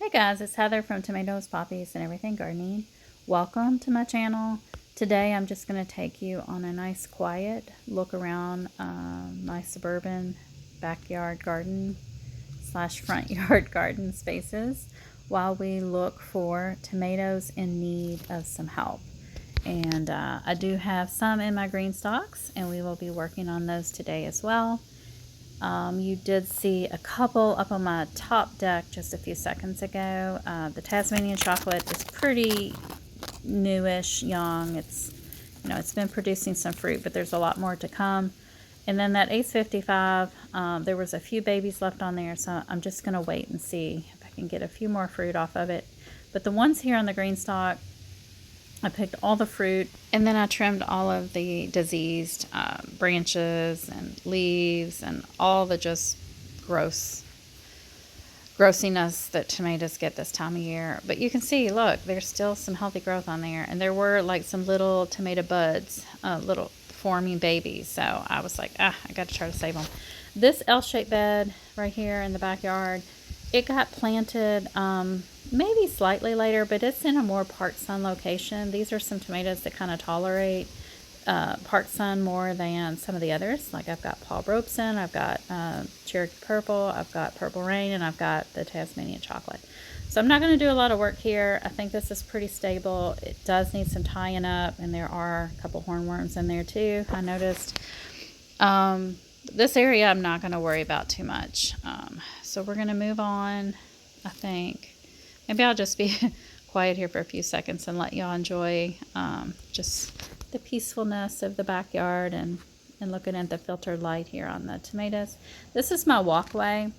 Hey guys, it's Heather from Tomatoes, Poppies, and Everything Gardening. Welcome to my channel. Today I'm just going to take you on a nice quiet look around my suburban backyard garden slash front yard garden spaces while we look for tomatoes in need of some help. And I do have some in my green stalks, and we will be working on those today as well. You did see a couple up on my top deck just a few seconds ago. The Tasmanian chocolate is pretty newish, young. It's been producing some fruit, but there's a lot more to come. And then that Ace 55, there was a few babies left on there, so I'm just going to wait and see if I can get a few more fruit off of it. But the ones here on the green stalk, I picked all the fruit, and then I trimmed all of the diseased branches and leaves and all the just grossiness that tomatoes get this time of year. But you can see, look, there's still some healthy growth on there, and there were like some little tomato buds, little forming babies. So I was like, I got to try to save them. This L-shaped bed right here in the backyard, it got planted maybe slightly later, but it's in a more part sun location. These are some tomatoes that kind of tolerate part sun more than some of the others. Like I've got Paul Robeson, I've got Cherokee Purple, I've got Purple Rain, and I've got the Tasmanian Chocolate. So I'm not going to do a lot of work here. I think this is pretty stable. It does need some tying up, and there are a couple hornworms in there too, I noticed. This area I'm not going to worry about too much. So we're going to move on, I think. Maybe I'll just be quiet here for a few seconds and let y'all enjoy just the peacefulness of the backyard and looking at the filtered light here on the tomatoes. This is my walkway.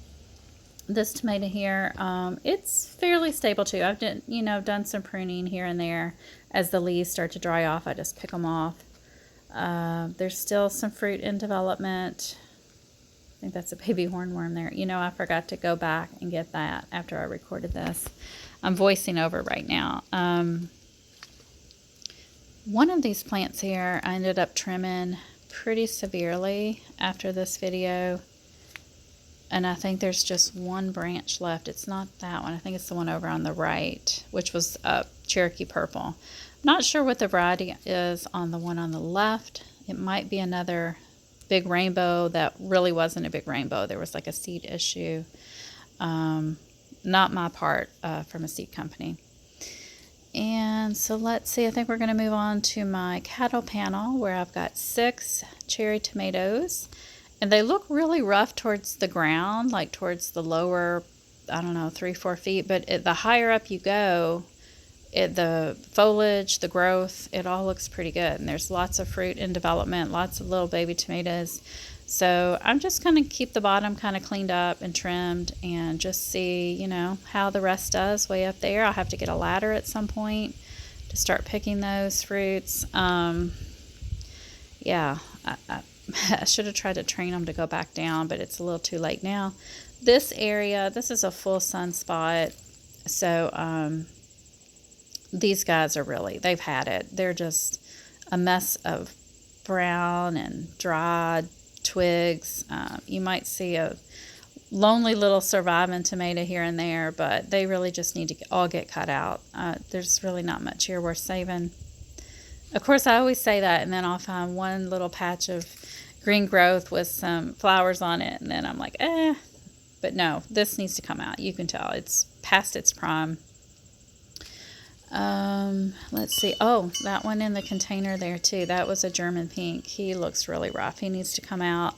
This tomato here, it's fairly stable too. I've done some pruning here and there. As the leaves start to dry off, I just pick them off. There's still some fruit in development. I think that's a baby hornworm there. I forgot to go back and get that after I recorded this. I'm voicing over right now. One of these plants here I ended up trimming pretty severely after this video. And I think there's just one branch left. It's not that one. I think it's the one over on the right, which was Cherokee Purple. Not sure what the variety is on the one on the left. It might be another big rainbow that really wasn't a big rainbow. There was like a seed issue. Not my part, from a seed company. And so let's see, I think we're going to move on to my cattle panel where I've got 6 cherry tomatoes. And they look really rough towards the ground, like towards the lower, 3-4 feet. But the higher up you go, the foliage, the growth, it all looks pretty good. And there's lots of fruit in development, lots of little baby tomatoes. So I'm just going to keep the bottom kind of cleaned up and trimmed and just see, how the rest does way up there. I'll have to get a ladder at some point to start picking those fruits. I should have tried to train them to go back down, but it's a little too late now. This area, this is a full sun spot. So these guys they've had it. They're just a mess of brown and dried twigs. You might see a lonely little surviving tomato here and there, but they really just need to all get cut out. There's really not much here worth saving. Of course, I always say that, and then I'll find one little patch of green growth with some flowers on it, and then I'm like, But no, this needs to come out. You can tell it's past its prime. Let's see. Oh, that one in the container there too. That was a German pink. He looks really rough. He needs to come out.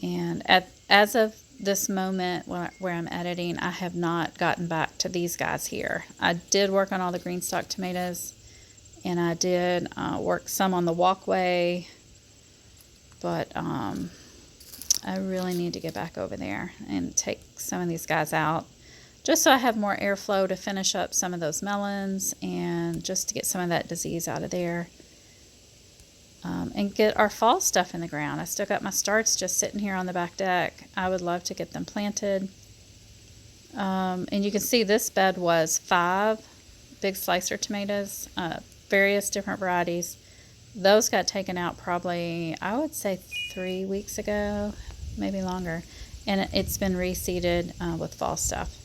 And as of this moment where I'm editing, I have not gotten back to these guys here. I did work on all the green stalk tomatoes, and I did work some on the walkway, but I really need to get back over there and take some of these guys out, just so I have more airflow to finish up some of those melons and just to get some of that disease out of there. And get our fall stuff in the ground. I still got my starts just sitting here on the back deck. I would love to get them planted. And you can see this bed was 5 big slicer tomatoes, various different varieties. Those got taken out probably, I would say 3 weeks ago, maybe longer. And it's been reseeded with fall stuff.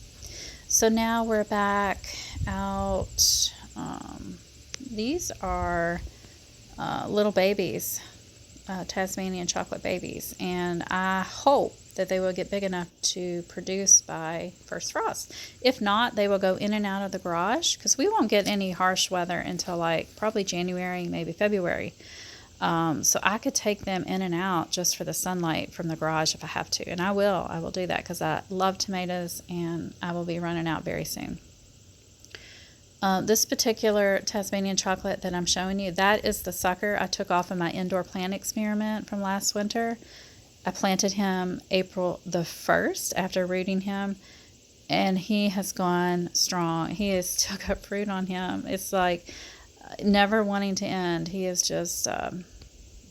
So now we're back out. These are little babies, Tasmanian chocolate babies, and I hope that they will get big enough to produce by first frost. If not, they will go in and out of the garage because we won't get any harsh weather until like probably January, maybe February. So I could take them in and out just for the sunlight from the garage if I have to, and I will do that because I love tomatoes and I will be running out very soon. This particular Tasmanian chocolate that I'm showing you, that is the sucker I took off of my indoor plant experiment from last winter. I planted him April the 1st after rooting him, and he has gone strong. He has still got fruit on him. It's like never wanting to end. He is just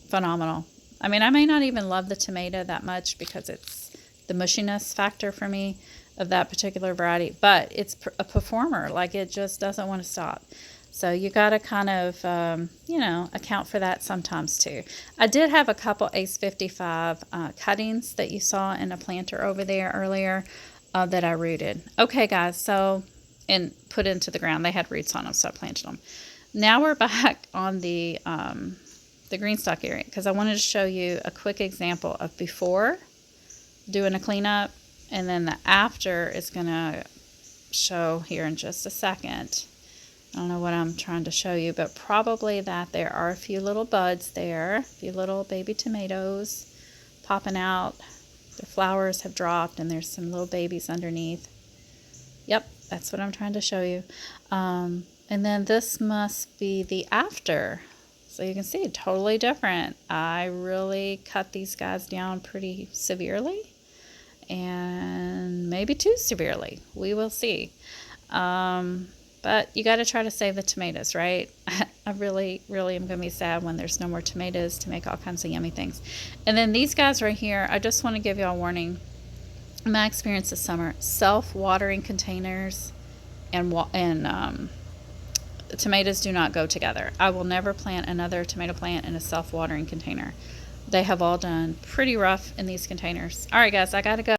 phenomenal. I mean, I may not even love the tomato that much because it's the mushiness factor for me of that particular variety, but it's a performer. Like, it just doesn't want to stop. So you got to kind of, account for that sometimes too. I did have a couple Ace 55 cuttings that you saw in a planter over there earlier that I rooted. Okay, guys, and put into the ground. They had roots on them, so I planted them. Now we're back on the green stock area because I wanted to show you a quick example of before doing a cleanup, and then the after is going to show here in just a second. I don't know what I'm trying to show you, but probably that there are a few little buds there, a few little baby tomatoes popping out. The flowers have dropped and there's some little babies underneath. Yep, that's what I'm trying to show you. And then this must be the after. So you can see, totally different. I really cut these guys down pretty severely, and maybe too severely. We will see. But you got to try to save the tomatoes, right? I really, really am going to be sad when there's no more tomatoes to make all kinds of yummy things. And then these guys right here, I just want to give you a warning. My experience this summer, self-watering containers and tomatoes do not go together. I will never plant another tomato plant in a self-watering container. They have all done pretty rough in these containers. All right, guys, I got to go.